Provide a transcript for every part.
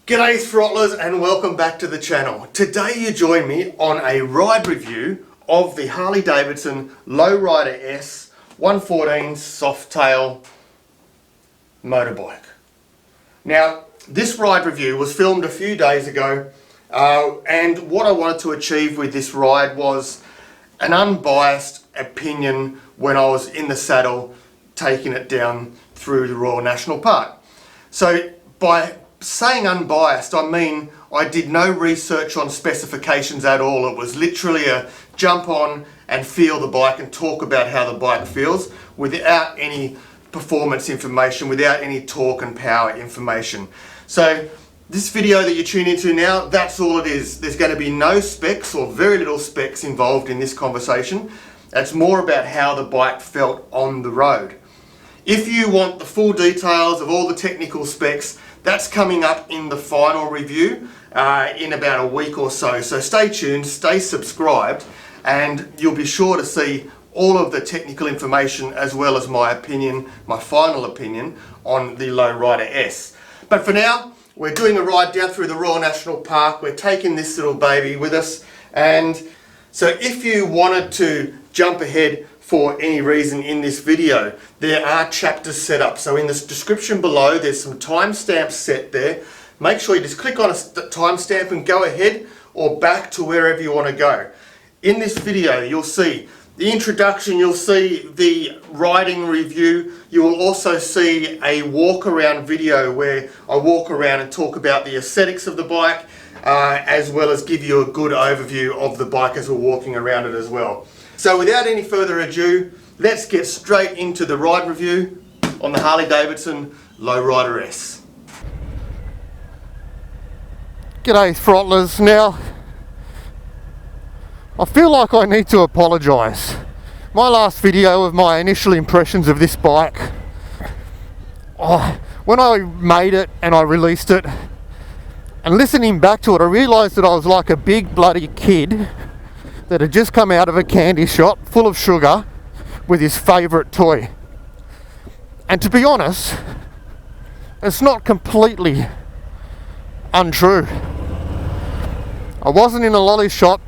G'day throttlers and welcome back to the channel. Today you join me on a ride review of the Harley-Davidson Low Rider S 114 softail motorbike. Now this ride review was filmed a few days ago and what I wanted to achieve with this ride was an unbiased opinion when I was in the saddle taking it down through the Royal National Park. So by saying unbiased, I mean I did no research on specifications at all. It was literally a jump on and feel the bike and talk about how the bike feels without any performance information, without any torque and power information. So this video that you tune into now, that's all it is. There's going to be no specs or very little specs involved in this conversation. It's more about how the bike felt on the road. If you want the full details of all the technical specs, that's coming up in the final review in about a week or so. So stay tuned, stay subscribed, and you'll be sure to see all of the technical information as well as my opinion, my final opinion on the Low Rider S. But for now, we're doing a ride down through the Royal National Park. We're taking this little baby with us, and so if you wanted to jump ahead for any reason in this video, there are chapters set up. So in the description below, there's some timestamps set there. Make sure you just click on a timestamp and go ahead or back to wherever you want to go. In this video, you'll see the introduction, you'll see the riding review. You will also see a walk around video where I walk around and talk about the aesthetics of the bike, as well as give you a good overview of the bike as we're walking around it as well. So without any further ado, let's get straight into the ride review on the Harley-Davidson Low Rider S. G'day throttlers. Now, I feel like I need to apologise. My last video of my initial impressions of this bike, when I made it and I released it, and listening back to it, I realised that I was like a big bloody kid that had just come out of a candy shop full of sugar with his favourite toy. And to be honest, it's not completely untrue. I wasn't in a lolly shop,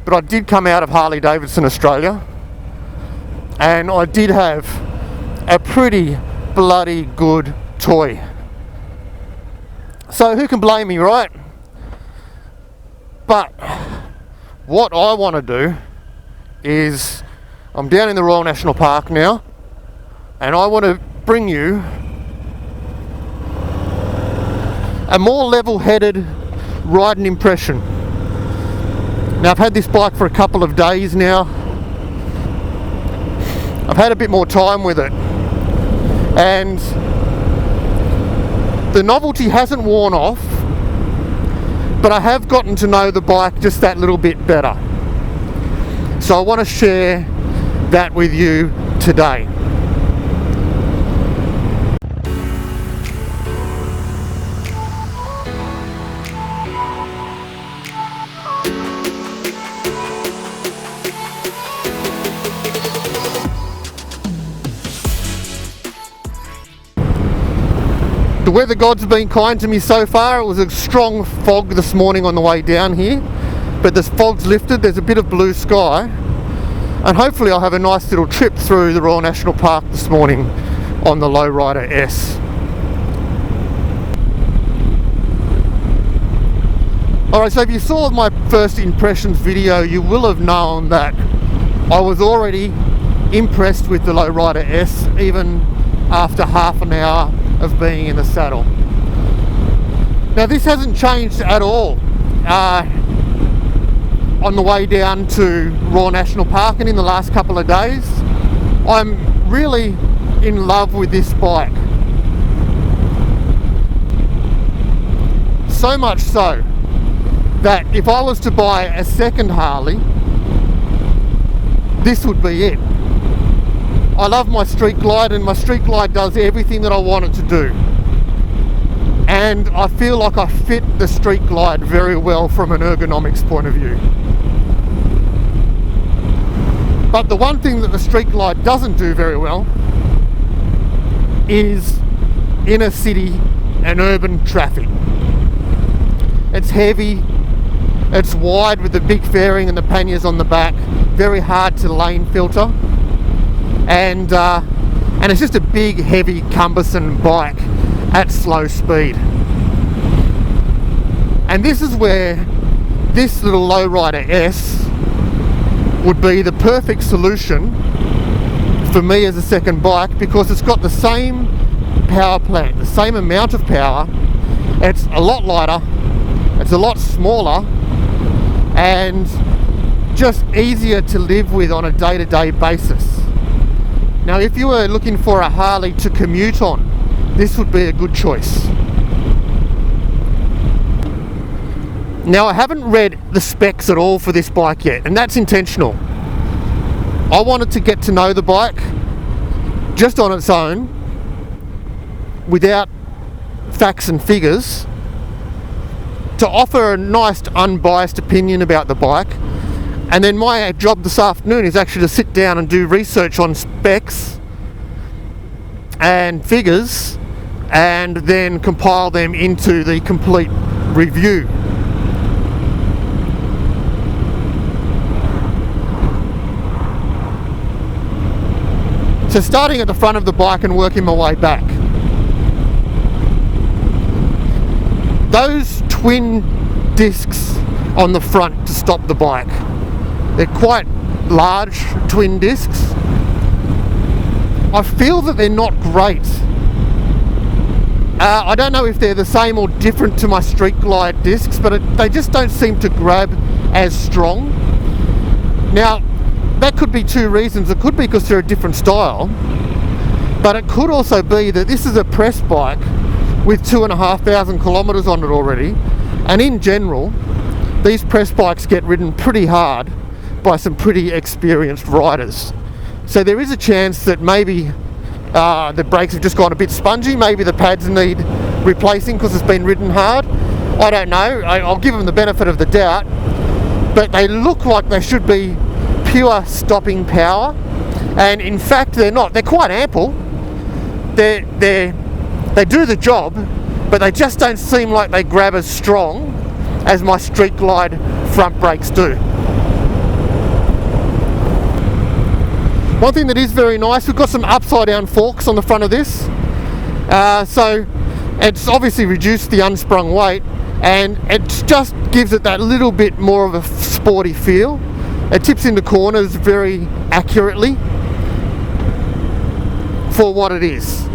but I did come out of Harley-Davidson Australia, and I did have a pretty bloody good toy. So who can blame me, right? But what I want to do is, I'm down in the Royal National Park now, and I want to bring you a more level-headed riding impression. Now, I've had this bike for a couple of days now. I've had a bit more time with it, and the novelty hasn't worn off, but I have gotten to know the bike just that little bit better. So I want to share that with you today. The weather gods have been kind to me so far. It was a strong fog this morning on the way down here, but the fog's lifted, there's a bit of blue sky, and hopefully I'll have a nice little trip through the Royal National Park this morning on the Low Rider S. Alright, so if you saw my first impressions video, you will have known that I was already impressed with the Low Rider S, even after half an hour of being in the saddle. Now this hasn't changed at all on the way down to Royal National Park and in the last couple of days. I'm really in love with this bike. So much so that if I was to buy a second Harley, this would be it. I love my Street Glide, and my Street Glide does everything that I want it to do. And I feel like I fit the Street Glide very well from an ergonomics point of view. But the one thing that the Street Glide doesn't do very well is inner city and urban traffic. It's heavy, it's wide with the big fairing and the panniers on the back, very hard to lane filter, and it's just a big, heavy, cumbersome bike at slow speed. And this is where this little Low Rider S would be the perfect solution for me as a second bike, because it's got the same power plant, the same amount of power. It's a lot lighter, it's a lot smaller, and just easier to live with on a day-to-day basis. Now, if you were looking for a Harley to commute on, this would be a good choice. Now, I haven't read the specs at all for this bike yet, and that's intentional. I wanted to get to know the bike just on its own, without facts and figures, to offer a nice unbiased opinion about the bike. And then my job this afternoon is actually to sit down and do research on specs and figures, and then compile them into the complete review. So starting at the front of the bike and working my way back. Those twin discs on the front to stop the bike, they're quite large twin discs. I feel that they're not great. I don't know if they're the same or different to my Street Glide discs, but they just don't seem to grab as strong. Now, that could be two reasons. It could be because they're a different style, but it could also be that this is a press bike with 2,500 kilometers on it already, and in general these press bikes get ridden pretty hard by some pretty experienced riders. So there is a chance that maybe the brakes have just gone a bit spongy, maybe the pads need replacing because it's been ridden hard. I don't know, I'll give them the benefit of the doubt, but they look like they should be pure stopping power, and in fact they're not. They're quite ample, they do the job, but they just don't seem like they grab as strong as my Street Glide front brakes do. One thing that is very nice, we've got some upside down forks on the front of this, so it's obviously reduced the unsprung weight, and it just gives it that little bit more of a sporty feel. It tips into corners very accurately for what it is.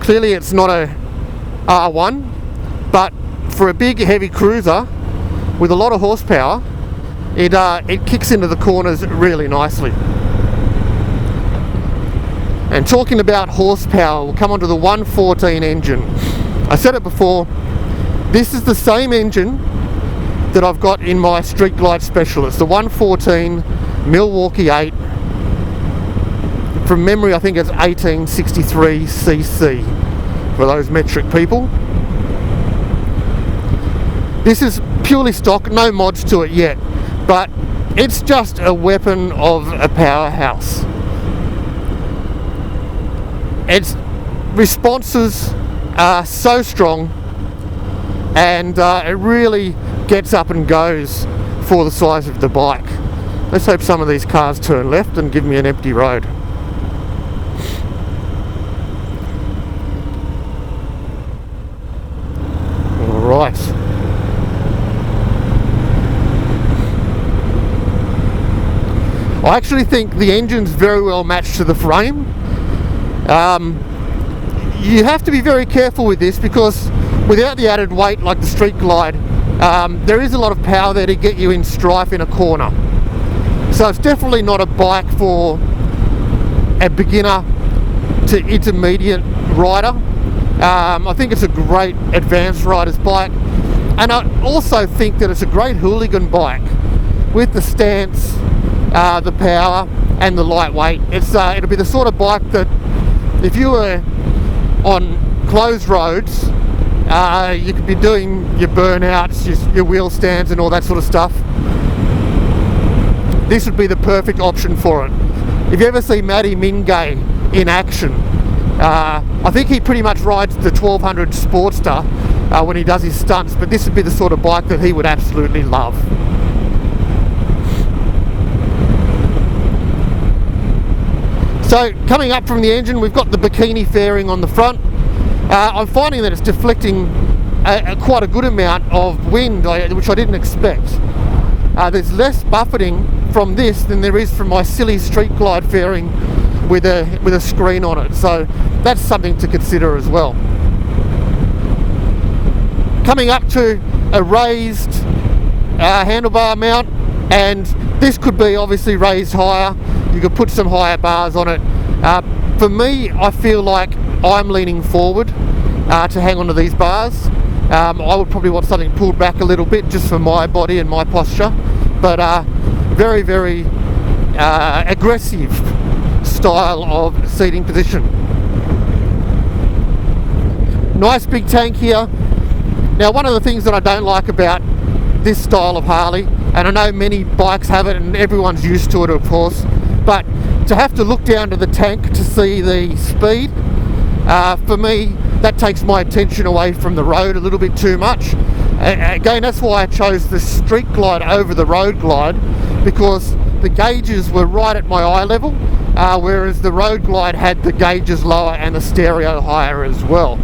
Clearly it's not a R1, but for a big heavy cruiser with a lot of horsepower, it kicks into the corners really nicely. And talking about horsepower, we'll come on to the 114 engine. I said it before, this is the same engine that I've got in my Street Glide Specialist, the 114 Milwaukee 8. From memory, I think it's 1863 cc for those metric people. This is purely stock, no mods to it yet, but it's just a weapon of a powerhouse. Its responses are so strong, and it really gets up and goes for the size of the bike. Let's hope some of these cars turn left and give me an empty road. Alright. I actually think the engine's very well matched to the frame. You have to be very careful with this, because without the added weight like the Street Glide, there is a lot of power there to get you in strife in a corner. So it's definitely not a bike for a beginner to intermediate rider. I think it's a great advanced rider's bike, and I also think that it's a great hooligan bike with the stance, the power and the lightweight. It'll be the sort of bike that if you were on closed roads, you could be doing your burnouts, your wheel stands and all that sort of stuff. This would be the perfect option for it. If you ever see Maddie Mingay in action, I think he pretty much rides the 1200 Sportster when he does his stunts, but this would be the sort of bike that he would absolutely love. So coming up from the engine, we've got the bikini fairing on the front. I'm finding that it's deflecting quite a good amount of wind, which I didn't expect. There's less buffeting from this than there is from my silly Street Glide fairing with a screen on it, so that's something to consider as well. Coming up to a raised handlebar mount, and this could be obviously raised higher. You could put some higher bars on it. For me, I feel like I'm leaning forward to hang onto these bars. I would probably want something pulled back a little bit just for my body and my posture, but very, very aggressive style of seating position. Nice big tank here. Now, one of the things that I don't like about this style of Harley, and I know many bikes have it and everyone's used to it of course, but to have to look down to the tank to see the speed, for me, that takes my attention away from the road a little bit too much. Again, that's why I chose the Street Glide over the Road Glide, because the gauges were right at my eye level, whereas the Road Glide had the gauges lower and the stereo higher as well.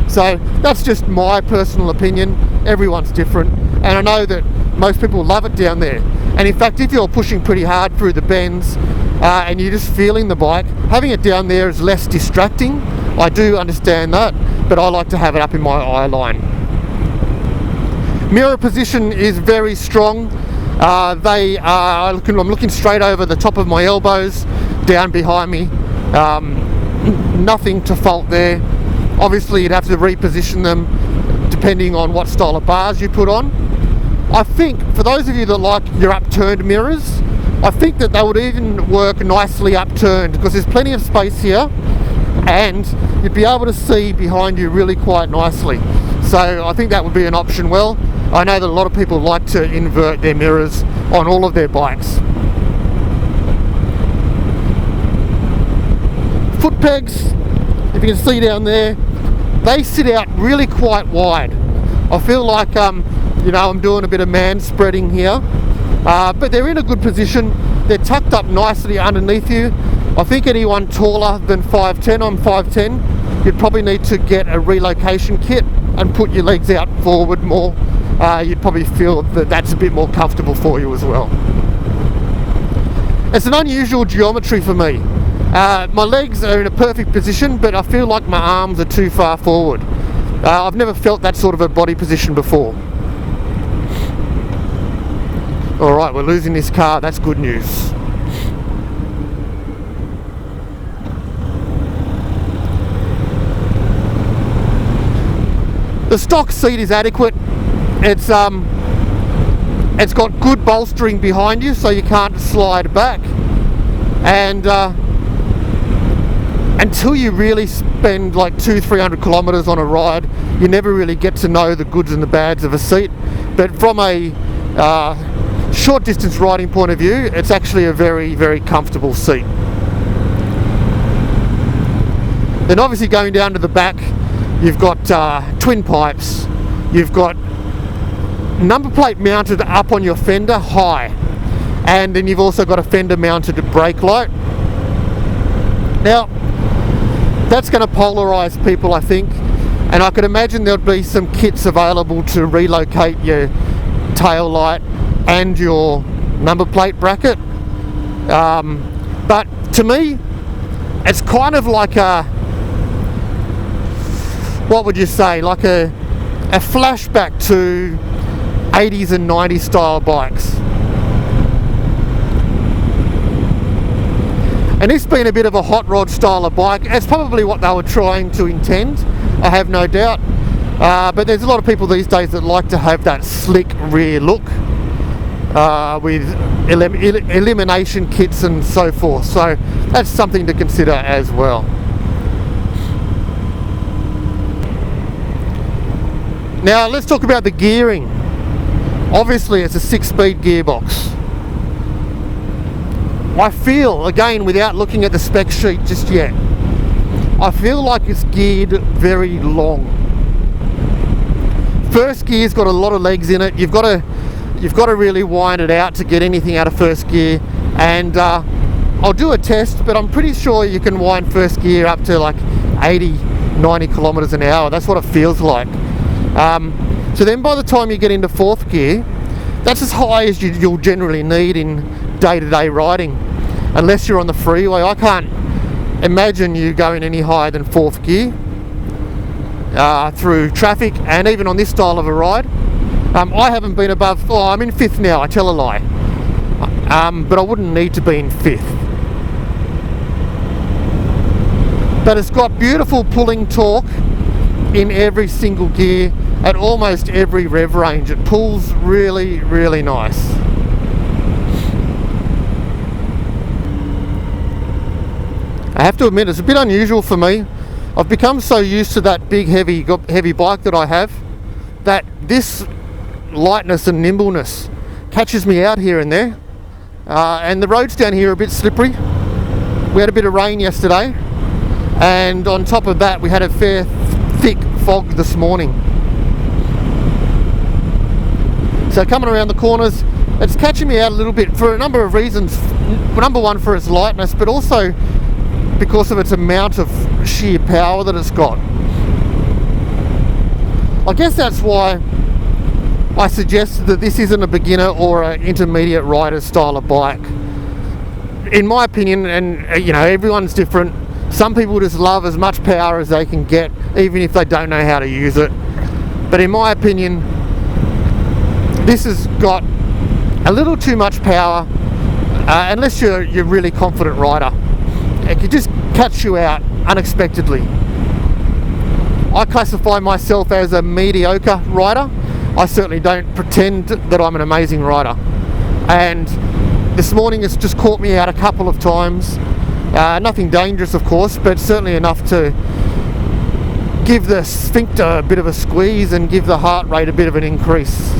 So that's just my personal opinion. Everyone's different, and I know that most people love it down there. And in fact, if you're pushing pretty hard through the bends and you're just feeling the bike, having it down there is less distracting. I do understand that, but I like to have it up in my eye line. Mirror position is very strong. I'm looking straight over the top of my elbows, down behind me. Nothing to fault there. Obviously, you'd have to reposition them depending on what style of bars you put on. I think for those of you that like your upturned mirrors, I think that they would even work nicely upturned, because there's plenty of space here and you'd be able to see behind you really quite nicely. So I think that would be an option. Well, I know that a lot of people like to invert their mirrors on all of their bikes. Foot pegs, if you can see down there, they sit out really quite wide. I feel like I'm doing a bit of man spreading here, but they're in a good position. They're tucked up nicely underneath you. I think anyone taller than 5'10", I'm 5'10", you'd probably need to get a relocation kit and put your legs out forward more. You'd probably feel that that's a bit more comfortable for you as well. It's an unusual geometry for me. My legs are in a perfect position, but I feel like my arms are too far forward. I've never felt that sort of a body position before. Alright, we're losing this car, that's good news. The stock seat is adequate. It's got good bolstering behind you, so you can't slide back. And until you really spend like 200-300 kilometers on a ride, you never really get to know the goods and the bads of a seat. But from a short distance riding point of view, it's actually a very, very comfortable seat. Then obviously going down to the back, you've got twin pipes, you've got number plate mounted up on your fender high, and then you've also got a fender mounted brake light. Now that's going to polarize people, I think, and I could imagine there'll be some kits available to relocate your tail light and your number plate bracket, but to me it's kind of like a, what would you say, like a flashback to 80s and 90s style bikes. And this being a bit of a hot rod style of bike, it's probably what they were trying to intend, I have no doubt. But there's a lot of people these days that like to have that slick rear look with elimination kits and so forth. So that's something to consider as well. Now let's talk about the gearing. Obviously it's a 6-speed gearbox. I feel, again, without looking at the spec sheet just yet, I feel like it's geared very long. First gear's got a lot of legs in it. You've got to really wind it out to get anything out of first gear. And I'll do a test, but I'm pretty sure you can wind first gear up to like 80, 90 kilometers an hour. That's what it feels like. So then by the time you get into fourth gear, that's as high as you'll generally need in day-to-day riding, unless you're on the freeway. I can't imagine you going any higher than fourth gear through traffic, and even on this style of a ride. I haven't been above, I'm in fifth now, I tell a lie. But I wouldn't need to be in fifth. But it's got beautiful pulling torque in every single gear at almost every rev range. It pulls really, really nice. I have to admit, it's a bit unusual for me. I've become so used to that big heavy bike that I have, that this lightness and nimbleness catches me out here and there. And the roads down here are a bit slippery. We had a bit of rain yesterday, and on top of that we had a fair thick fog this morning. So coming around the corners, it's catching me out a little bit for a number of reasons. Number one, for its lightness, but also because of its amount of sheer power that it's got. I guess that's why I suggest that this isn't a beginner or an intermediate rider style of bike. In my opinion, and you know, everyone's different. Some people just love as much power as they can get, even if they don't know how to use it. But in my opinion, this has got a little too much power, unless you're a really confident rider. It can just catch you out unexpectedly. I classify myself as a mediocre rider. I certainly don't pretend that I'm an amazing rider. And this morning it's just caught me out a couple of times. Nothing dangerous, of course, but certainly enough to give the sphincter a bit of a squeeze and give the heart rate a bit of an increase.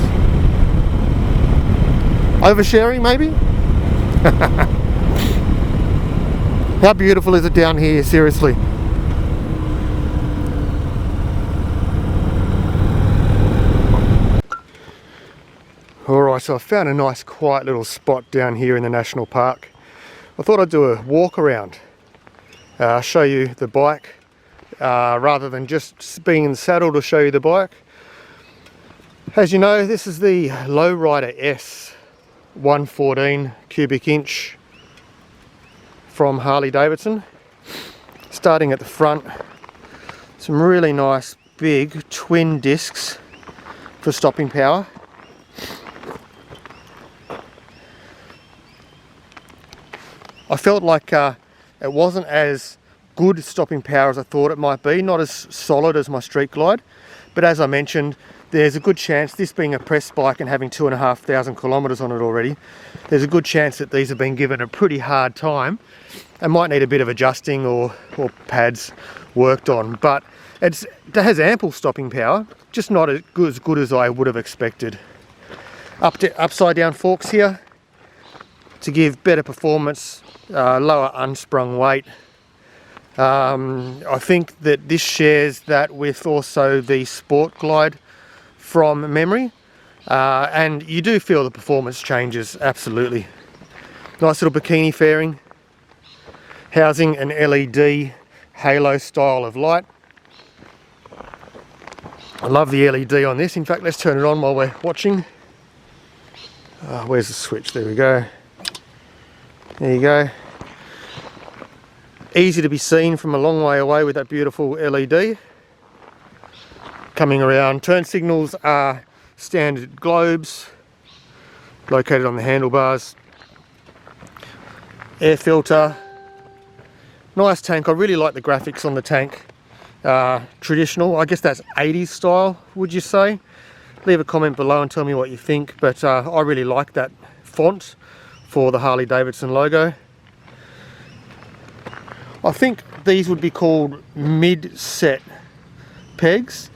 Oversharing, maybe? How beautiful is it down here, seriously? Alright, so I found a nice quiet little spot down here in the national park. I thought I'd do a walk around, show you the bike, rather than just being in the saddle to show you the bike. As you know, this is the Low Rider S 114 cubic inch from Harley-Davidson. Starting at the front, some really nice big twin discs for stopping power. I felt like it wasn't as good stopping power as I thought it might be, not as solid as my Street Glide, but as I mentioned, there's a good chance, this being a press bike and having 2,500 kilometers on it already, there's a good chance that these have been given a pretty hard time and might need a bit of adjusting or pads worked on. But it has ample stopping power, just not as good as I would have expected. Upside down forks here to give better performance, lower unsprung weight. I think that this shares that with also the Sport Glide from memory, and you do feel the performance changes, absolutely. Nice little bikini fairing, housing an LED halo style of light. I love the LED on this. In fact, let's turn it on while we're watching. Where's the switch? There we go. There you go. Easy to be seen from a long way away with that beautiful LED. Coming around, turn signals are standard globes located on the handlebars. Air filter. Nice tank. I really like the graphics on the tank. Traditional, I guess that's 80s style, would you say? Leave a comment below and tell me what you think, but I really like that font for the Harley-Davidson logo. I think these would be called mid-set pegs.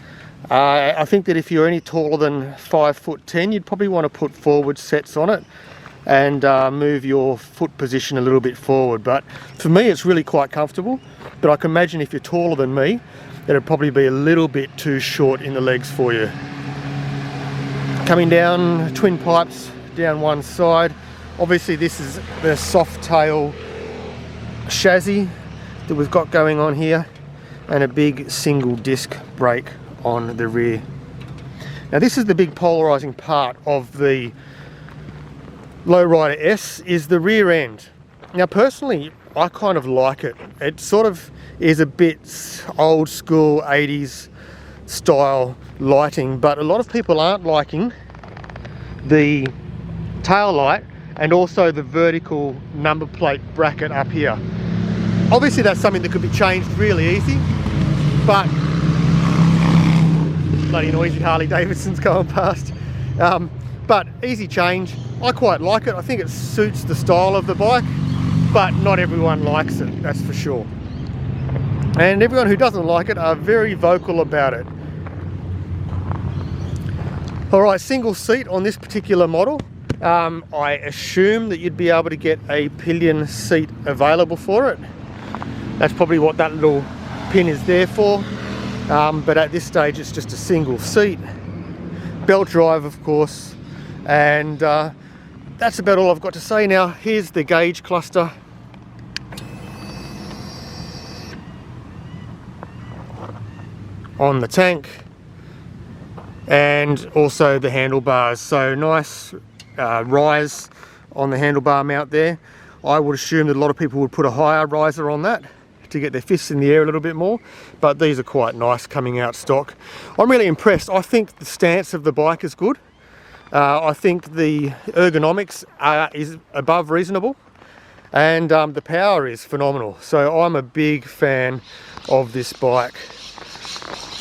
I think that if you're any taller than 5'10", you'd probably want to put forward sets on it and move your foot position a little bit forward. But for me, it's really quite comfortable. but I can imagine if you're taller than me, it'd probably be a little bit too short in the legs for you. Coming down, twin pipes down one side. Obviously this is the Softail chassis that we've got going on here, and a big single disc brake on the rear. Now this is the big polarizing part of the Low Rider S, is the rear end. Now personally, I kind of like it. It sort of is a bit old school 80s style lighting, but a lot of people aren't liking the tail light and also the vertical number plate bracket up here. Obviously that's something that could be changed really easy, but bloody noisy Harley-Davidson's going past. But easy change. I quite like it. I think it suits the style of the bike, but not everyone likes it, that's for sure. And everyone who doesn't like it are very vocal about it. Alright, single seat on this particular model. I assume that you'd be able to get a pillion seat available for it. That's probably what that little pin is there for. But at this stage it's just a single seat. Belt drive, of course. And that's about all I've got to say. Now here's the gauge cluster. On the tank, and also the handlebars. So nice rise on the handlebar mount there. I would assume that a lot of people would put a higher riser on that to get their fists in the air a little bit more, but these are quite nice coming out stock. I'm really impressed. I think the stance of the bike is good. I think the ergonomics is above reasonable, and the power is phenomenal. So I'm a big fan of this bike.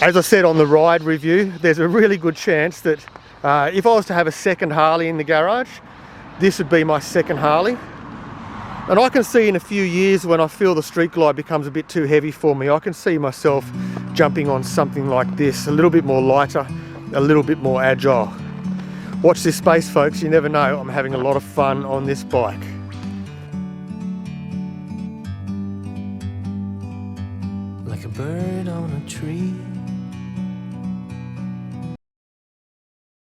As I said on the ride review, there's a really good chance that if I was to have a second Harley in the garage, this would be my second Harley. And I can see in a few years, when I feel the street glide becomes a bit too heavy for me, I can see myself jumping on something like this, a little bit more lighter, a little bit more agile. Watch this space, folks, you never know. I'm having a lot of fun on this bike. Like a bird on a tree,